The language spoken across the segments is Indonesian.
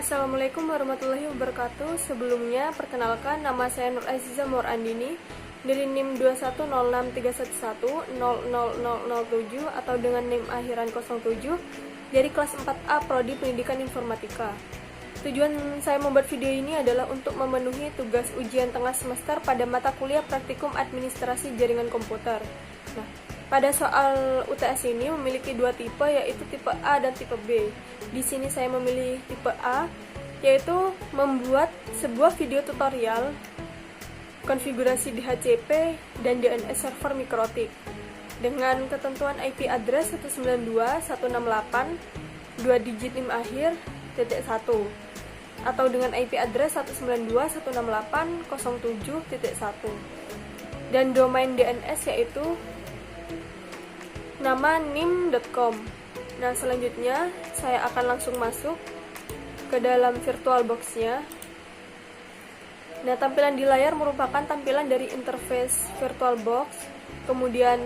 Assalamualaikum warahmatullahi wabarakatuh. Sebelumnya, perkenalkan, nama saya Nur Aziza Morandini dari NIM 2106311000007 atau dengan NIM akhiran 07 dari kelas 4A Prodi Pendidikan Informatika. Tujuan saya membuat video ini adalah untuk memenuhi tugas ujian tengah semester pada mata kuliah Praktikum Administrasi Jaringan Komputer. Nah, pada soal UTS ini memiliki dua tipe, yaitu tipe A dan tipe B. Di sini saya memilih tipe A, yaitu membuat sebuah video tutorial konfigurasi DHCP dan DNS server Mikrotik dengan ketentuan IP address 192.168 2 digit NIM akhir .1 atau dengan IP address 192.168.07.1 dan domain DNS yaitu nama nim.com. Nah, selanjutnya saya akan langsung masuk ke dalam VirtualBox-nya. Nah, tampilan di layar merupakan tampilan dari interface VirtualBox. Kemudian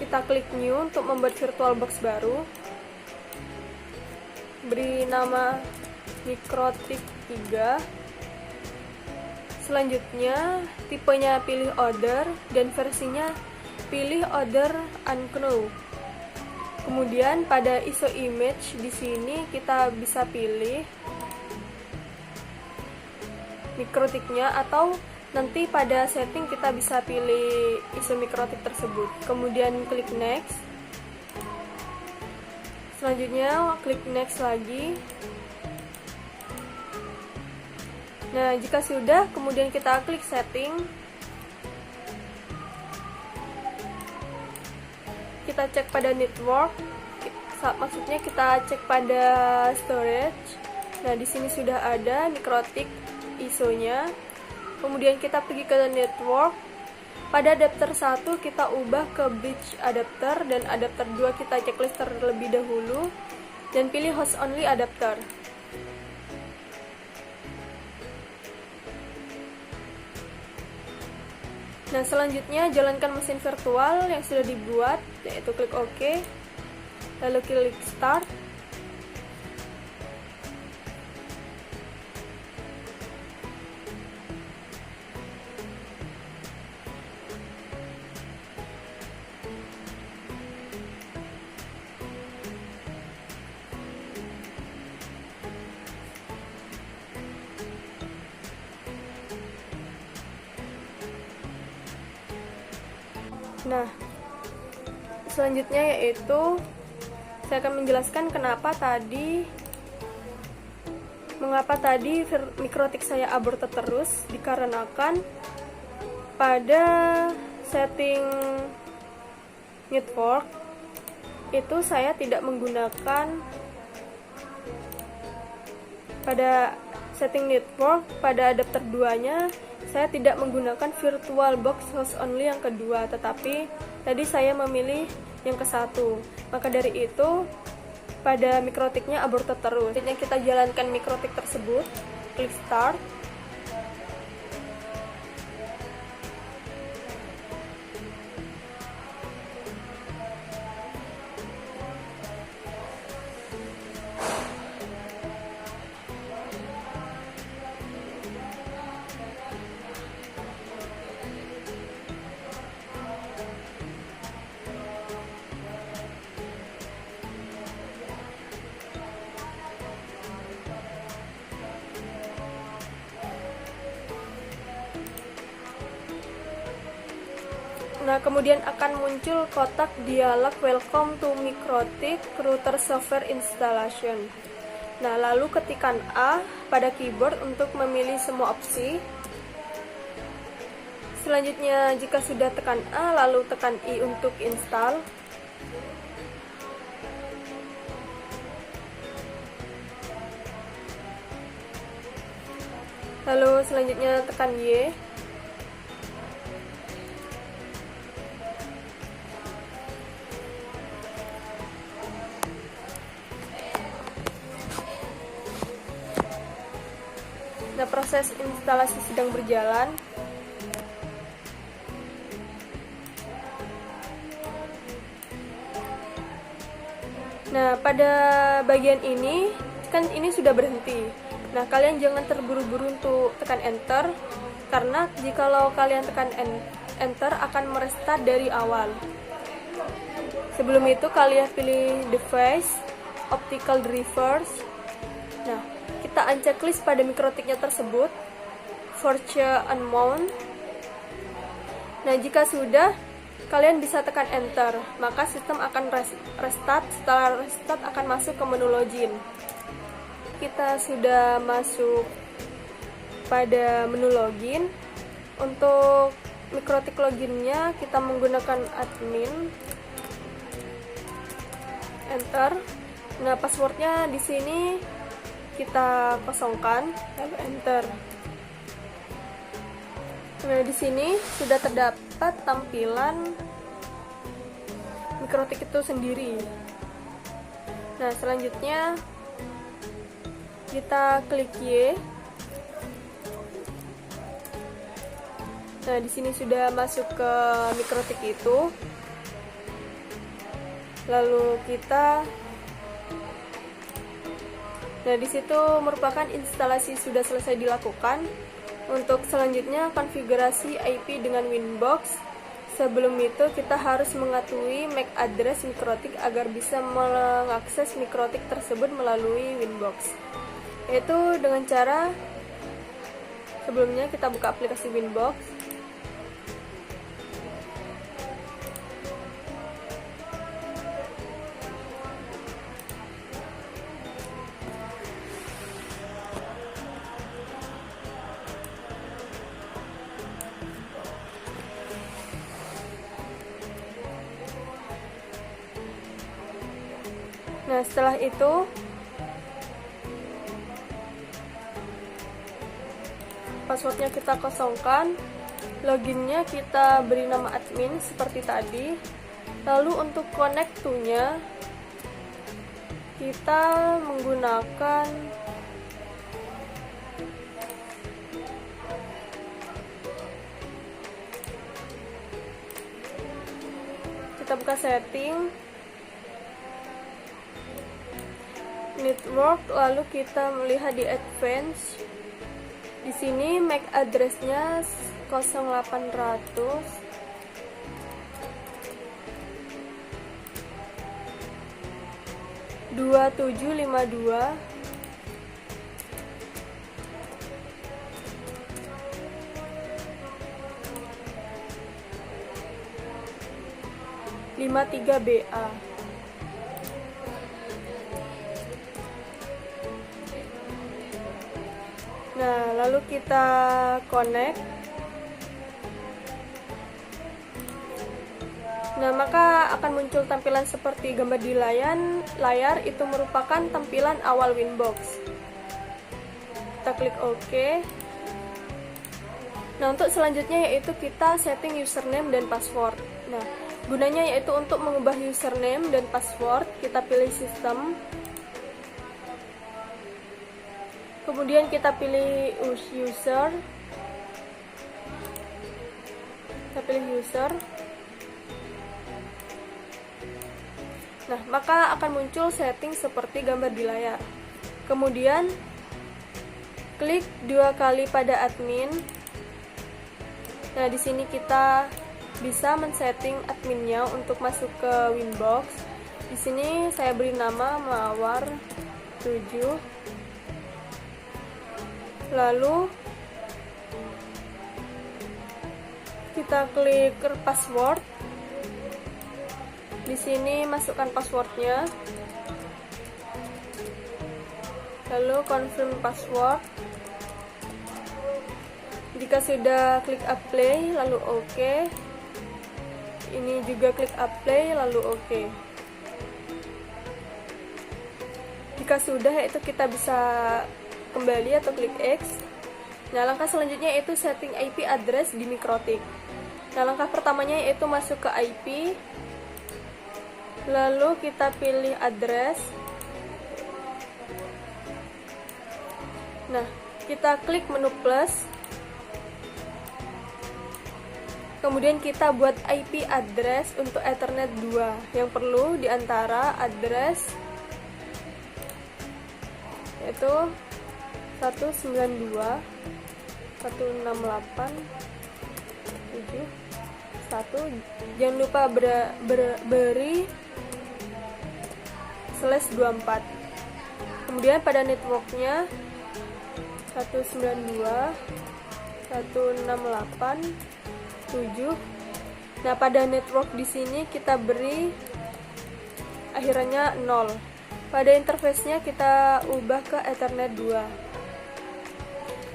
kita klik New untuk membuat VirtualBox baru. Beri nama Mikrotik 3. Selanjutnya, tipenya pilih Order dan versinya pilih Order Unknown. Kemudian pada ISO image di sini kita bisa pilih mikrotiknya atau nanti pada setting kita bisa pilih ISO mikrotik tersebut. Kemudian klik next. Selanjutnya klik next lagi. Nah, jika sudah, kemudian kita klik setting. Kita cek pada network, maksudnya kita cek pada storage. Nah, di sini sudah ada mikrotik ISO-nya. Kemudian kita pergi ke network. Pada adapter 1 kita ubah ke bridge adapter dan adapter 2 kita checklist terlebih dahulu dan pilih host only adapter. Nah, selanjutnya jalankan mesin virtual yang sudah dibuat, yaitu klik OK, lalu klik Start. Nah, selanjutnya yaitu saya akan menjelaskan mengapa tadi mikrotik saya aborted terus, dikarenakan pada setting network itu saya tidak menggunakan pada setting network pada adapter 2-nya saya tidak menggunakan VirtualBox host only yang kedua, tetapi tadi saya memilih yang ke satu. Maka dari itu pada mikrotiknya aborted terus. Selanjutnya kita jalankan mikrotik tersebut, klik Start. Nah, kemudian akan muncul kotak dialog Welcome to Mikrotik Router Software Installation. Nah, lalu ketikkan A pada keyboard untuk memilih semua opsi. Selanjutnya, jika sudah tekan A, lalu tekan I untuk install. Lalu selanjutnya tekan Y. Nah, proses instalasi sedang berjalan. Nah, pada bagian ini kan ini sudah berhenti. Nah, kalian jangan terburu-buru untuk tekan enter, karena jikalau kalian tekan enter akan merestart dari awal. Sebelum itu kalian pilih device, optical drivers. Nah, kita unchecklist pada mikrotiknya tersebut, virtual unmount. Nah, jika sudah, kalian bisa tekan enter, maka sistem akan restart. Setelah restart akan masuk ke menu login. Kita sudah masuk pada menu login. Untuk mikrotik loginnya kita menggunakan admin, enter. Nah, passwordnya di sini kita kosongkan, lalu enter. Nah, di sini sudah terdapat tampilan mikrotik itu sendiri. Nah, selanjutnya kita klik Y. Nah, di sini sudah masuk ke mikrotik itu. Lalu nah, di situ merupakan instalasi sudah selesai dilakukan. Untuk selanjutnya konfigurasi IP dengan Winbox. Sebelum itu kita harus mengetahui MAC address mikrotik agar bisa mengakses mikrotik tersebut melalui Winbox. Yaitu dengan cara sebelumnya kita buka aplikasi Winbox. Nah, setelah itu passwordnya kita kosongkan, loginnya kita beri nama admin seperti tadi. Lalu untuk connect to-nya kita menggunakan kita buka setting, network, lalu kita melihat di advance. Di sini MAC address-nya 0800 2752 53BA. Nah, lalu kita connect. Nah, maka akan muncul tampilan seperti gambar di layar. Itu merupakan tampilan awal Winbox. Kita klik OK. Nah, untuk selanjutnya yaitu kita setting username dan password. Nah, gunanya yaitu untuk mengubah username dan password, kita pilih sistem. Kemudian kita pilih user. Kita pilih user. Nah, maka akan muncul setting seperti gambar di layar. Kemudian klik 2 kali pada admin. Nah, di sini kita bisa men-setting adminnya untuk masuk ke Winbox. Di sini saya beri nama Mawar 7. Lalu kita klik password. Di sini masukkan passwordnya. Lalu confirm password. Jika sudah klik apply lalu OK. Ini juga klik apply lalu OK. Jika sudah, yaitu kita bisa kembali atau klik X. Nah, langkah selanjutnya yaitu setting IP address di mikrotik. Nah, langkah pertamanya yaitu masuk ke IP. Lalu kita pilih address. Nah, kita klik menu plus. Kemudian kita buat IP address untuk Ethernet 2. Yang perlu diantara address yaitu 192.168.7.1. Jangan lupa beri /24. Kemudian pada networknya 192.168.7. Nah, pada network di sini kita beri akhirannya 0. Pada interface-nya kita ubah ke Ethernet 2.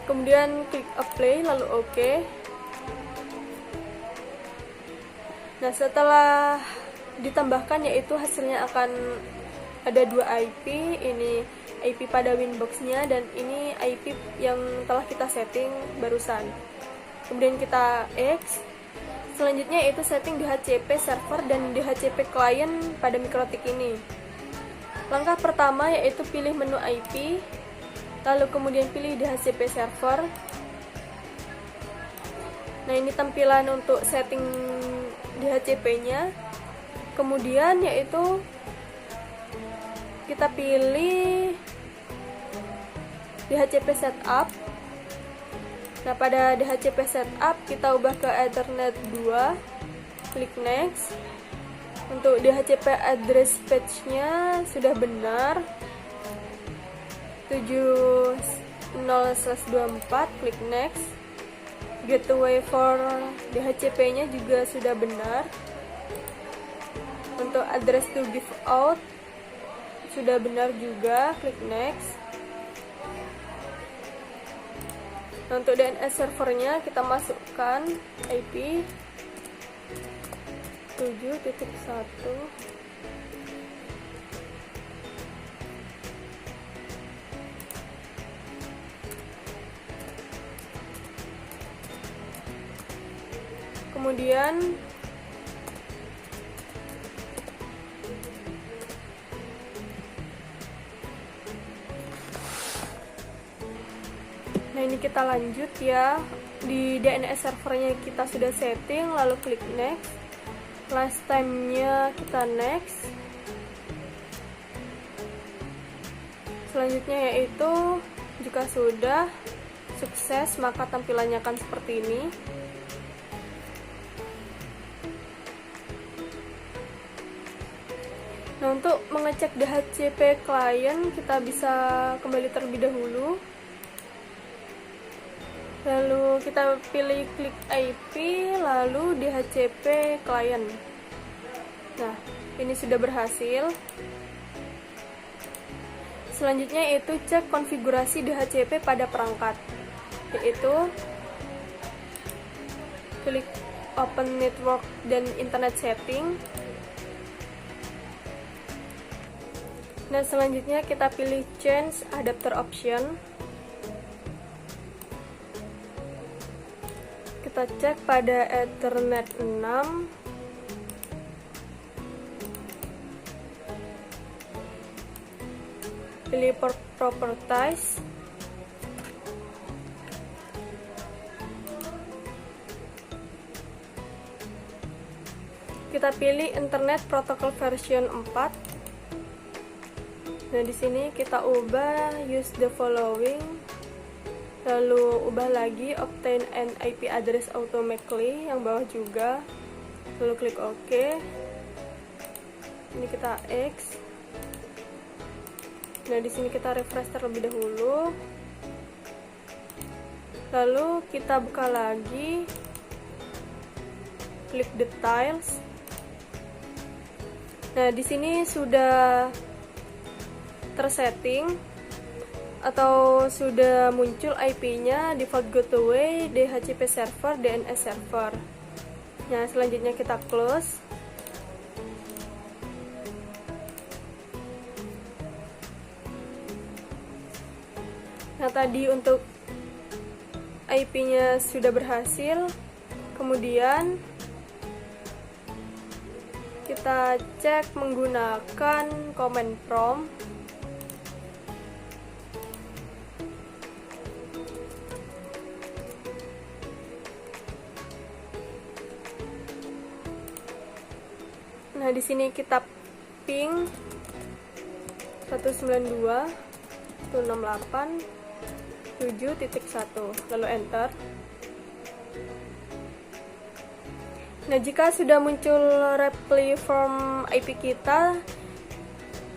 Kemudian klik apply lalu OK. Nah, setelah ditambahkan yaitu hasilnya akan ada 2 IP, ini IP pada Winbox-nya dan ini IP yang telah kita setting barusan. Kemudian kita X. Selanjutnya yaitu setting DHCP server dan DHCP client pada MikroTik ini. Langkah pertama yaitu pilih menu IP, lalu kemudian pilih DHCP server. Nah, ini tampilan untuk setting DHCP-nya. Kemudian yaitu kita pilih DHCP setup. Nah, pada DHCP setup kita ubah ke Ethernet 2, klik next. Untuk DHCP address page-nya sudah benar 70/24, klik next. Gateway for DHCP-nya juga sudah benar. Untuk address to give out sudah benar juga, klik next. Nah, untuk DNS servernya kita masukkan IP 7.1. Kemudian nah, ini kita lanjut ya. Di DNS servernya kita sudah setting, lalu klik next. Last time-nya kita next. Selanjutnya yaitu jika sudah sukses maka tampilannya akan seperti ini. Nah, untuk mengecek DHCP client kita bisa kembali terlebih dahulu. Lalu kita pilih klik IP, lalu DHCP client. Nah, ini sudah berhasil. Selanjutnya yaitu cek konfigurasi DHCP pada perangkat, yaitu klik open network dan internet setting. Nah, selanjutnya kita pilih change adapter option. Kita cek pada Ethernet 6. Pilih properties. Kita pilih Internet Protocol version 4. Nah, di sini kita ubah use the following. Lalu ubah lagi obtain an IP address automatically yang bawah juga. Lalu klik OK. Ini kita X. Nah, di sini kita refresh terlebih dahulu. Lalu kita buka lagi. Klik details. Nah, di sini sudah tersetting atau sudah muncul IP-nya default gateway, DHCP server, DNS server. Nah, selanjutnya kita close. Nah, tadi untuk IP-nya sudah berhasil. Kemudian kita cek menggunakan command prompt. Nah, di sini kita ping 192.168.7.1, lalu enter. Nah, jika sudah muncul reply from IP kita,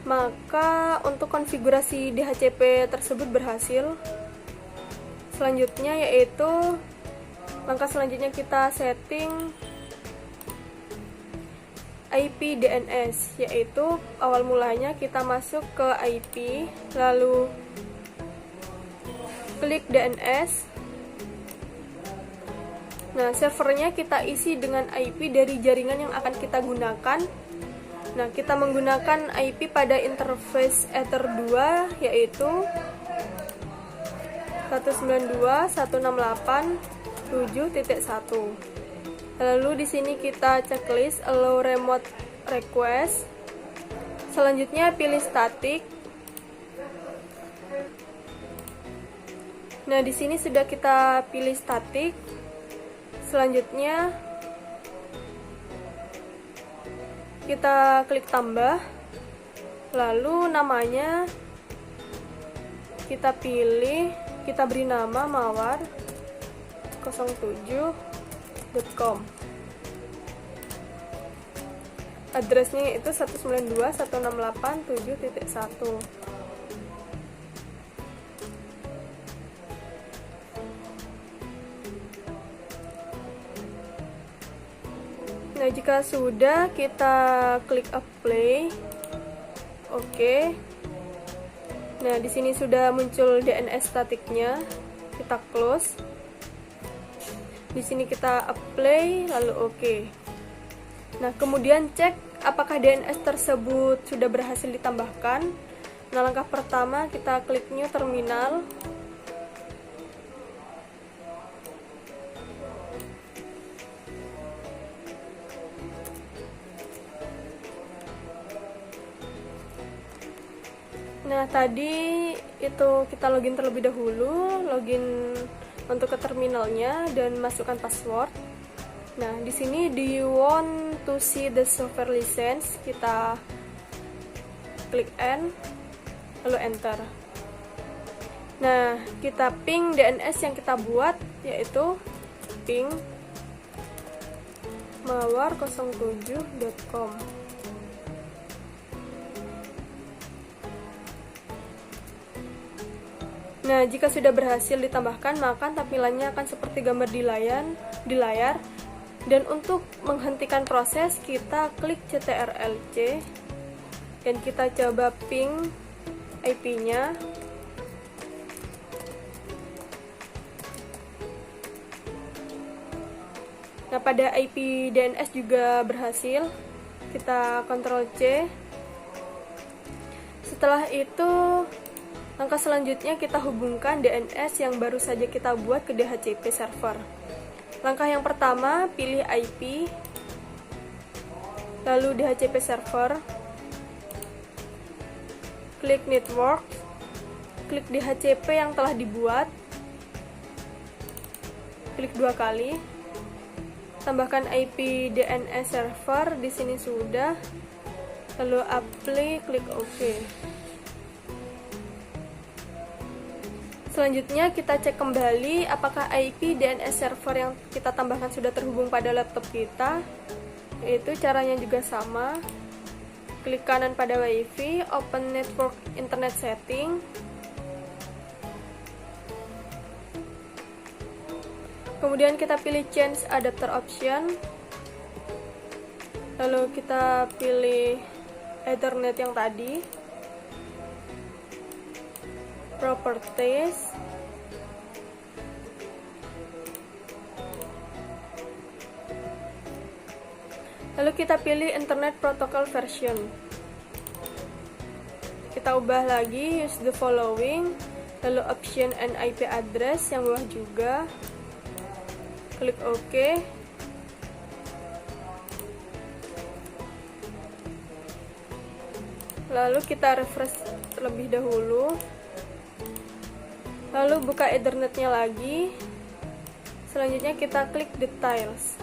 maka untuk konfigurasi DHCP tersebut berhasil. Selanjutnya yaitu langkah selanjutnya kita setting IP DNS, yaitu awal mulanya kita masuk ke IP, lalu klik DNS. Nah, servernya kita isi dengan IP dari jaringan yang akan kita gunakan. Nah, kita menggunakan IP pada interface Ether 2, yaitu 192.168.7.1. Lalu di sini kita checklist allow remote request. Selanjutnya pilih static. Nah, di sini sudah kita pilih static. Selanjutnya kita klik tambah. Lalu namanya kita pilih, kita beri nama mawar07.com. Addressnya itu 192.168.7.1. Nah, jika sudah, kita klik apply. Oke. Nah, di sini sudah muncul DNS statiknya. Kita close. Di sini kita apply, lalu oke. Nah, kemudian cek apakah DNS tersebut sudah berhasil ditambahkan. Nah, langkah pertama kita klik new terminal. Nah, tadi itu kita login terlebih dahulu, login untuk ke terminalnya dan masukkan password. Nah, di sini do you want to see the software license? Kita klik N, lalu enter. Nah, kita ping DNS yang kita buat, yaitu ping mawar07.com. Nah, jika sudah berhasil ditambahkan, maka tampilannya akan seperti gambar di layar. Dan untuk menghentikan proses, kita klik CTRL-C dan kita coba ping IP-nya. Nah, pada IP DNS juga berhasil. Kita Ctrl-C. Setelah itu, langkah selanjutnya kita hubungkan DNS yang baru saja kita buat ke DHCP server. Langkah yang pertama, pilih IP, lalu DHCP server, klik network, klik DHCP yang telah dibuat, klik 2 kali, tambahkan IP DNS server, di sini sudah, lalu apply, klik OK. Selanjutnya kita cek kembali apakah IP DNS server yang kita tambahkan sudah terhubung pada laptop kita. Yaitu caranya juga sama. Klik kanan pada WiFi, open network internet setting. Kemudian kita pilih change adapter option. Lalu kita pilih Ethernet yang tadi. Properties, lalu kita pilih Internet Protocol version. Kita ubah lagi, use the following, lalu option and IP address yang bawah juga, klik OK. Lalu kita refresh terlebih dahulu. Lalu buka Ethernetnya lagi. Selanjutnya kita klik details.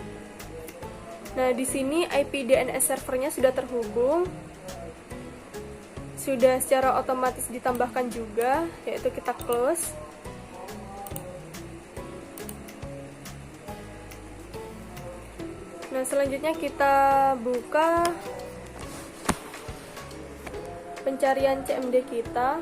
Nah, di sini IP DNS servernya sudah terhubung. Sudah secara otomatis ditambahkan juga, yaitu kita close. Nah, selanjutnya kita buka pencarian CMD kita.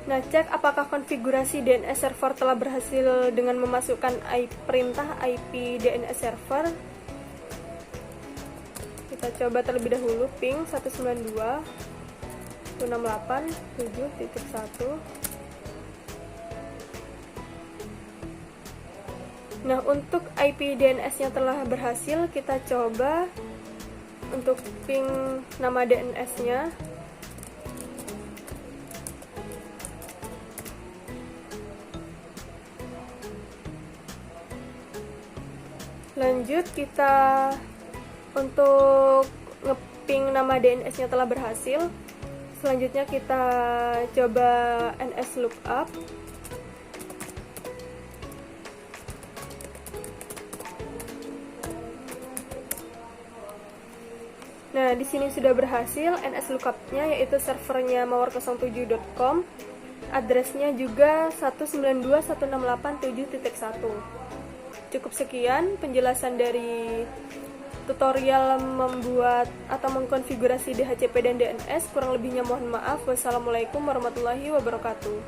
Nah, cek apakah konfigurasi DNS server telah berhasil dengan memasukkan perintah IP DNS server. Kita coba terlebih dahulu ping 192.168.7.1. Nah, untuk IP DNS-nya telah berhasil, kita coba untuk ping nama DNS-nya. Lanjut, kita untuk ngeping nama DNS-nya telah berhasil. Selanjutnya kita coba NS lookup. Nah, di sini sudah berhasil NS lookup-nya, yaitu servernya mawar07.com. Adresnya juga 192.168.7.1. Cukup sekian penjelasan dari tutorial membuat atau mengkonfigurasi DHCP dan DNS. Kurang lebihnya mohon maaf. Wassalamualaikum warahmatullahi wabarakatuh.